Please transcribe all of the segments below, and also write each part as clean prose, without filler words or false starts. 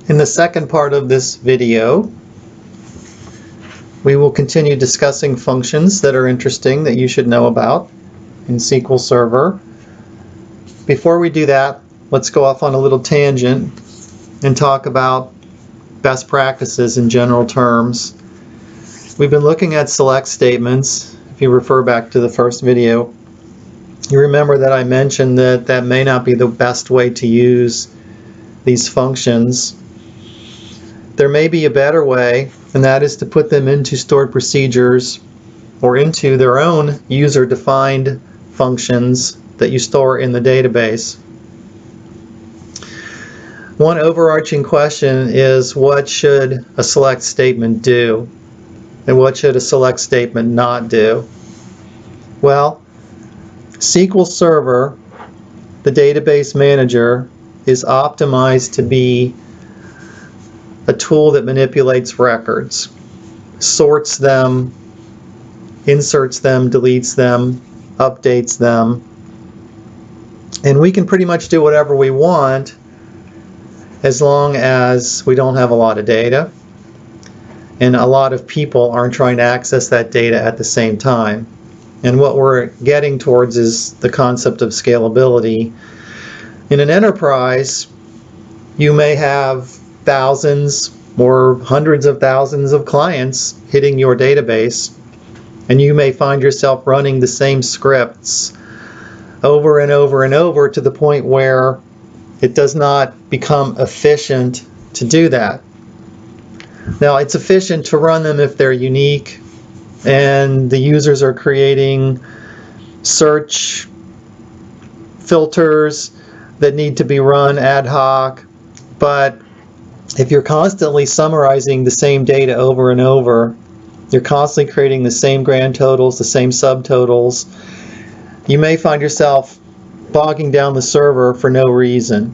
In the second part of this video, we will continue discussing functions that are interesting that you should know about in SQL Server. Before we do that, let's go off on a little tangent and talk about best practices in general terms. We've been looking at select statements. If you refer back to the first video, you remember that I mentioned that that may not be the best way to use these functions. There may be a better way, and that is to put them into stored procedures or into their own user-defined functions that you store in the database. One overarching question is, what should a select statement do? And what should a select statement not do? Well, SQL Server, the database manager, is optimized to be a tool that manipulates records, sorts them, inserts them, deletes them, updates them, and we can pretty much do whatever we want as long as we don't have a lot of data and a lot of people aren't trying to access that data at the same time. And what we're getting towards is the concept of scalability. In an enterprise, you may have thousands or hundreds of thousands of clients hitting your database, and you may find yourself running the same scripts over and over and over to the point where it does not become efficient to do that. Now, it's efficient to run them if they're unique and the users are creating search filters that need to be run ad hoc, but if you're constantly summarizing the same data over and over, you're constantly creating the same grand totals, the same subtotals, you may find yourself bogging down the server for no reason.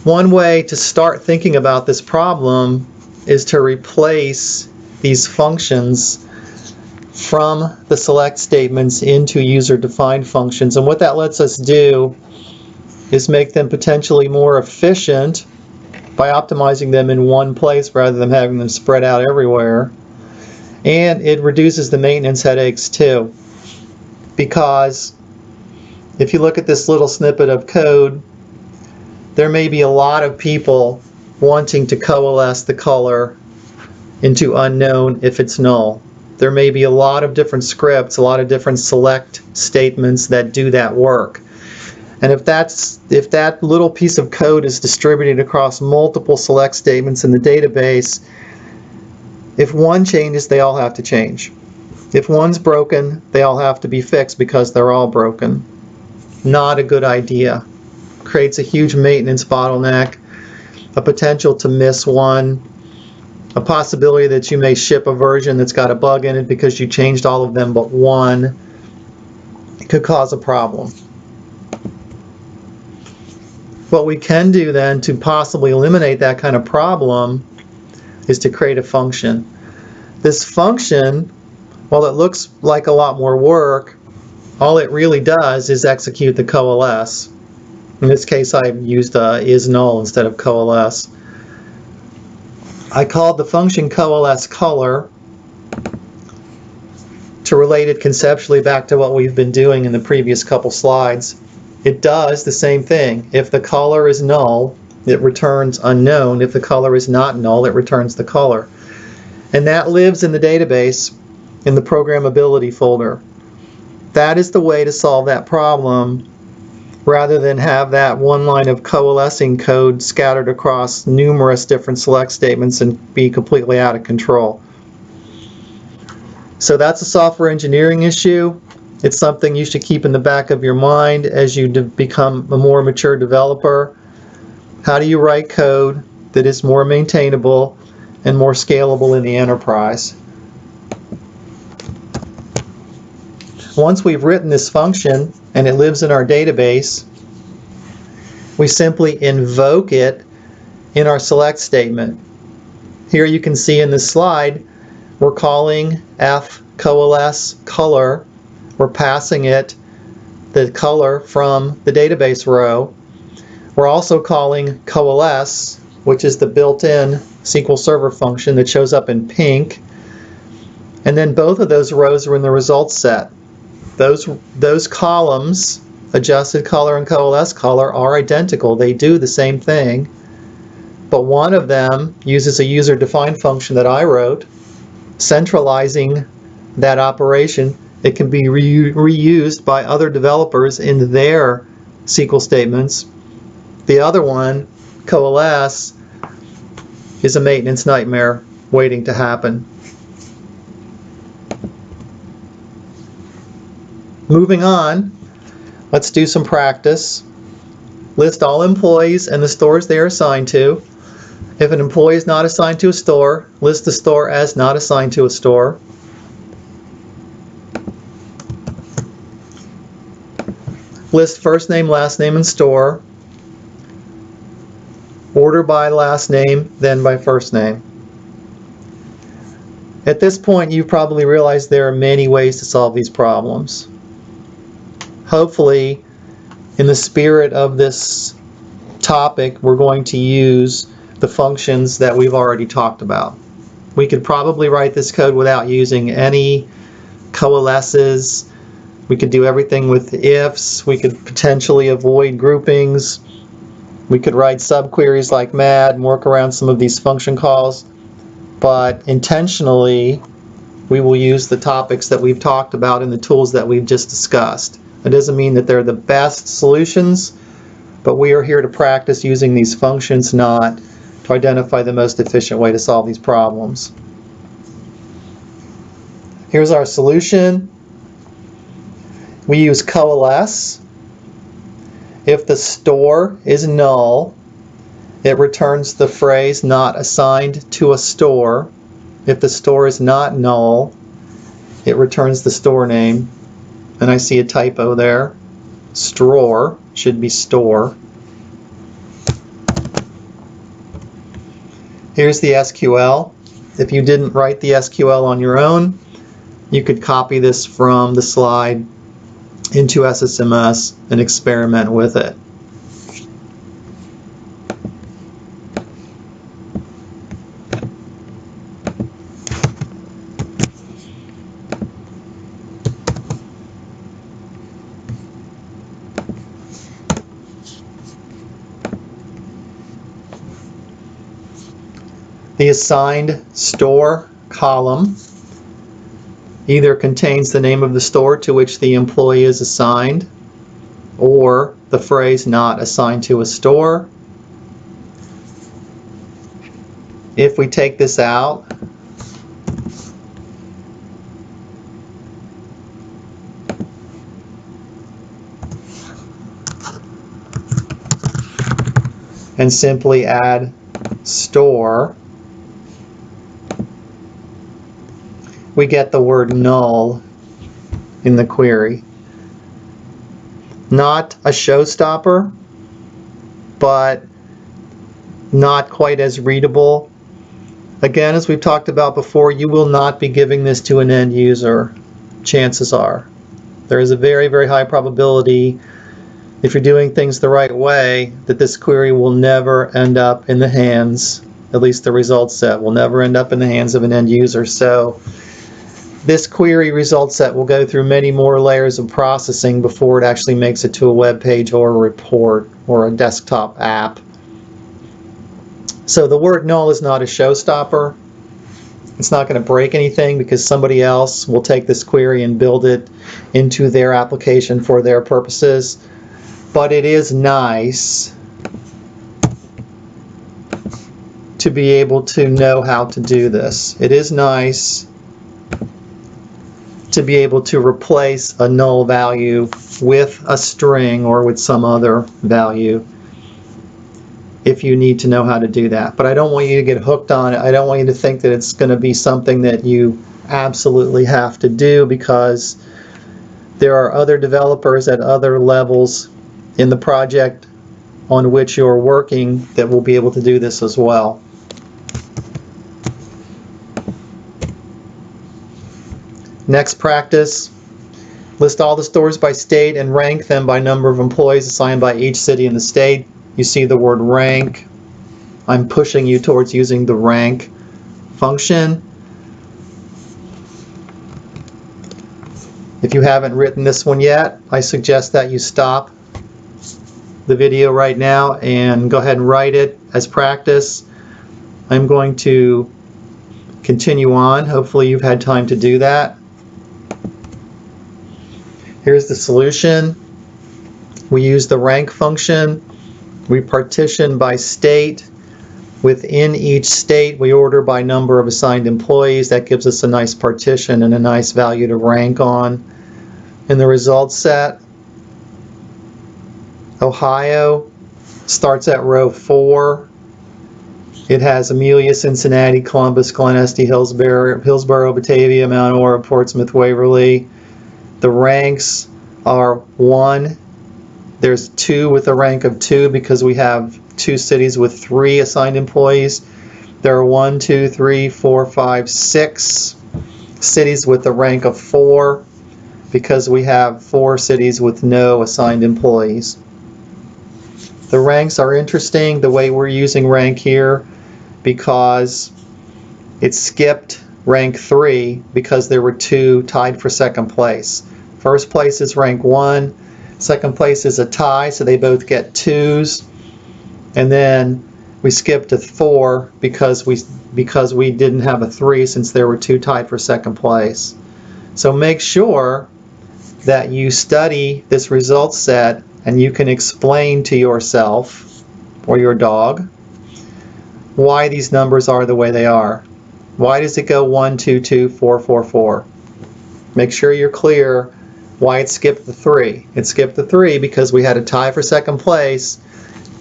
One way to start thinking about this problem is to replace these functions from the select statements into user-defined functions. And what that lets us do is make them potentially more efficient by optimizing them in one place rather than having them spread out everywhere. And it reduces the maintenance headaches too, because if you look at this little snippet of code, there may be a lot of people wanting to coalesce the color into unknown if it's null. There may be a lot of different scripts, a lot of different select statements that do that work. And if that little piece of code is distributed across multiple select statements in the database, if one changes, they all have to change. If one's broken, they all have to be fixed because they're all broken. Not a good idea. Creates a huge maintenance bottleneck, a potential to miss one, a possibility that you may ship a version that's got a bug in it because you changed all of them but one. It could cause a problem. What we can do then to possibly eliminate that kind of problem is to create a function. This function, while it looks like a lot more work, all it really does is execute the coalesce. In this case, I used is null instead of coalesce. I called the function coalesce color to relate it conceptually back to what we've been doing in the previous couple slides. It does the same thing. If the color is null, it returns unknown. If the color is not null, it returns the color. And that lives in the database in the programmability folder. That is the way to solve that problem, rather than have that one line of coalescing code scattered across numerous different select statements and be completely out of control. So that's a software engineering issue. It's something you should keep in the back of your mind as you become a more mature developer. How do you write code that is more maintainable and more scalable in the enterprise? Once we've written this function and it lives in our database, we simply invoke it in our select statement. Here you can see in this slide, we're calling f coalesce color. We're passing it the color from the database row. We're also calling COALESCE, which is the built-in SQL Server function that shows up in pink. And then both of those rows are in the results set. Those columns, adjusted color and coalesced color, are identical. They do the same thing. But one of them uses a user-defined function that I wrote, centralizing that operation. It can be reused by other developers in their SQL statements. The other one, COALESCE, is a maintenance nightmare waiting to happen. Moving on, let's do some practice. List all employees and the stores they are assigned to. If an employee is not assigned to a store, list the store as not assigned to a store. List first name, last name, and store. Order by last name, then by first name. At this point, you've probably realized there are many ways to solve these problems. Hopefully, in the spirit of this topic, we're going to use the functions that we've already talked about. We could probably write this code without using any coalesces. We could do everything with ifs. We could potentially avoid groupings. We could write subqueries like mad and work around some of these function calls. But intentionally, we will use the topics that we've talked about and the tools that we've just discussed. It doesn't mean that they're the best solutions, but we are here to practice using these functions, not to identify the most efficient way to solve these problems. Here's our solution. We use coalesce. If the store is null, it returns the phrase not assigned to a store. If the store is not null, it returns the store name. And I see a typo there. Stror should be store. Here's the SQL. If you didn't write the SQL on your own, you could copy this from the slide into SSMS and experiment with it. The assigned store column either contains the name of the store to which the employee is assigned or the phrase not assigned to a store. If we take this out, and simply add store, we get the word null in the query. Not a showstopper, but not quite as readable. Again, as we've talked about before, you will not be giving this to an end user, chances are. There is a very, very high probability, if you're doing things the right way, that this query will never end up in the hands, at least the results set, will never end up in the hands of an end user. So this query result set will go through many more layers of processing before it actually makes it to a web page or a report or a desktop app. So the word null is not a showstopper. It's not going to break anything because somebody else will take this query and build it into their application for their purposes. But it is nice to be able to know how to do this. It is nice to be able to replace a null value with a string or with some other value if you need to know how to do that. But I don't want you to get hooked on it. I don't want you to think that it's going to be something that you absolutely have to do, because there are other developers at other levels in the project on which you're working that will be able to do this as well. Next practice, List all the stores by state and rank them by number of employees assigned by each city in the state. You see the word rank. I'm pushing you towards using the rank function. If you haven't written this one yet, I suggest that you stop the video right now and go ahead and write it as practice. I'm going to continue on. Hopefully you've had time to do that. Here's the solution. We use the rank function. We partition by state. Within each state, we order by number of assigned employees. That gives us a nice partition and a nice value to rank on. In the results set, Ohio starts at row 4. It has Amelia, Cincinnati, Columbus, Glen Estee, Hillsborough, Batavia, Mount Ora, Portsmouth, Waverly. The ranks are 1. There's 2 with a rank of 2 because we have 2 cities with 3 assigned employees. There are 1, 2, 3, 4, 5, 6 cities with a rank of 4 because we have 4 cities with no assigned employees. The ranks are interesting the way we're using rank here because it skipped rank 3 because there were 2 tied for second place. First place is rank 1, second place is a tie, so they both get 2s, and then we skipped to 4 because we didn't have a 3 since there were 2 tied for second place. So make sure that you study this result set and you can explain to yourself or your dog why these numbers are the way they are. Why does it go 1, 2, 2, 4, 4, 4? Make sure you're clear why it skipped the 3. It skipped the 3 because we had a tie for second place.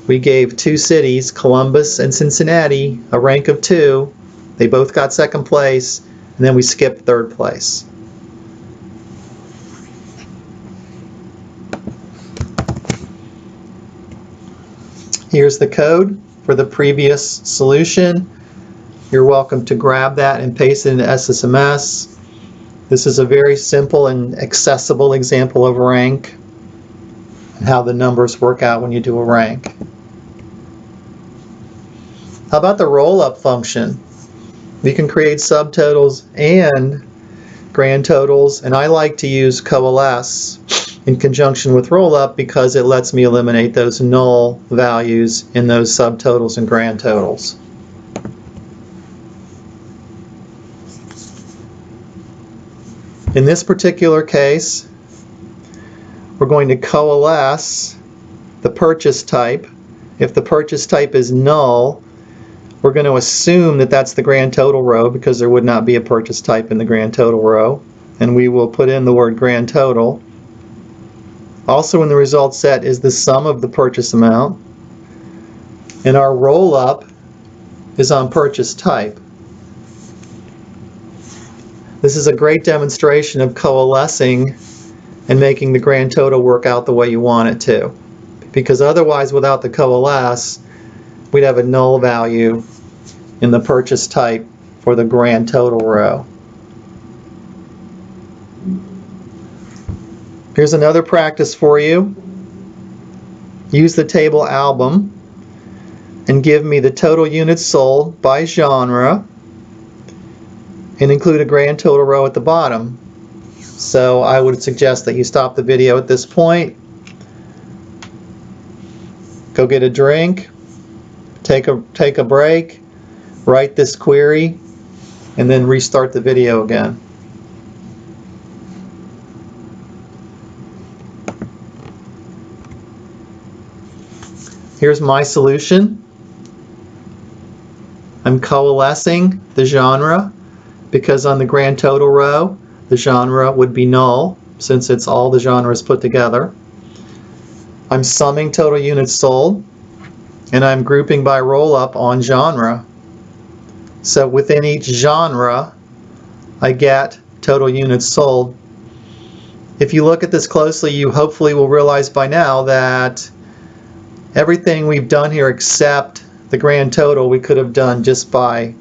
We gave 2 cities, Columbus and Cincinnati, a rank of 2. They both got second place, and then we skipped third place. Here's the code for the previous solution. You're welcome to grab that and paste it into SSMS. This is a very simple and accessible example of rank and how the numbers work out when you do a rank. How about the ROLLUP function? We can create subtotals and grand totals, and I like to use COALESCE in conjunction with ROLLUP because it lets me eliminate those null values in those subtotals and grand totals. In this particular case, we're going to coalesce the purchase type. If the purchase type is null, we're going to assume that that's the grand total row because there would not be a purchase type in the grand total row, and we will put in the word grand total. Also in the result set is the sum of the purchase amount, and our roll-up is on purchase type. This is a great demonstration of coalescing and making the grand total work out the way you want it to, because otherwise without the coalesce we'd have a null value in the purchase type for the grand total row. Here's another practice for you. Use the table album and give me the total units sold by genre and include a grand total row at the bottom. So I would suggest that you stop the video at this point, go get a drink, take a break, write this query, and then restart the video again. Here's my solution. I'm coalescing the genre because on the grand total row the genre would be null since it's all the genres put together. I'm summing total units sold and I'm grouping by roll-up on genre. So within each genre I get total units sold. If you look at this closely, you hopefully will realize by now that everything we've done here except the grand total we could have done just by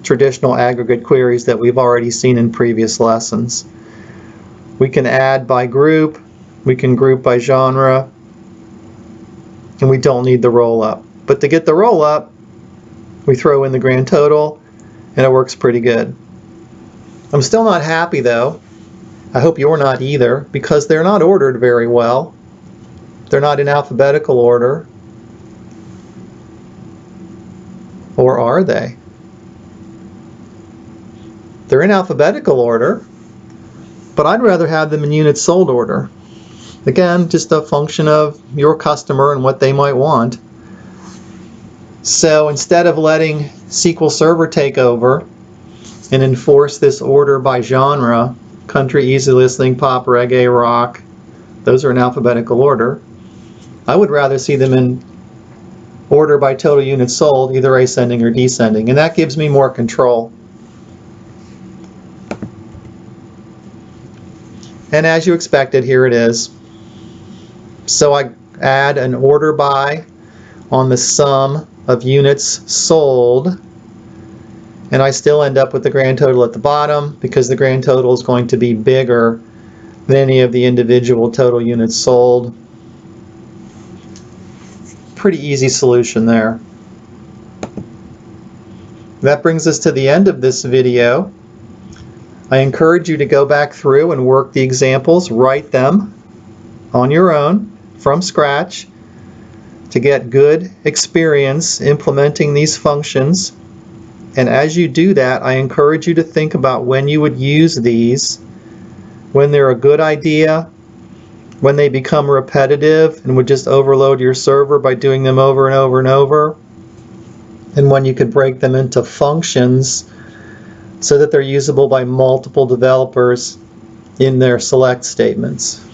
traditional aggregate queries that we've already seen in previous lessons. We can add by group, we can group by genre, and we don't need the roll-up. But to get the roll-up, we throw in the grand total, and it works pretty good. I'm still not happy though. I hope you're not either, because they're not ordered very well. They're not in alphabetical order. Or are they? They're in alphabetical order, but I'd rather have them in units sold order. Again, just a function of your customer and what they might want. So instead of letting SQL Server take over and enforce this order by genre, country, easy listening, pop, reggae, rock, those are in alphabetical order, I would rather see them in order by total units sold, either ascending or descending, and that gives me more control. And as you expected, here it is. So I add an order by on the sum of units sold, and I still end up with the grand total at the bottom because the grand total is going to be bigger than any of the individual total units sold. Pretty easy solution there. That brings us to the end of this video. I encourage you to go back through and work the examples, write them on your own from scratch to get good experience implementing these functions. And as you do that, I encourage you to think about when you would use these, when they're a good idea, when they become repetitive and would just overload your server by doing them over and over and over, and when you could break them into functions so that they're usable by multiple developers in their select statements.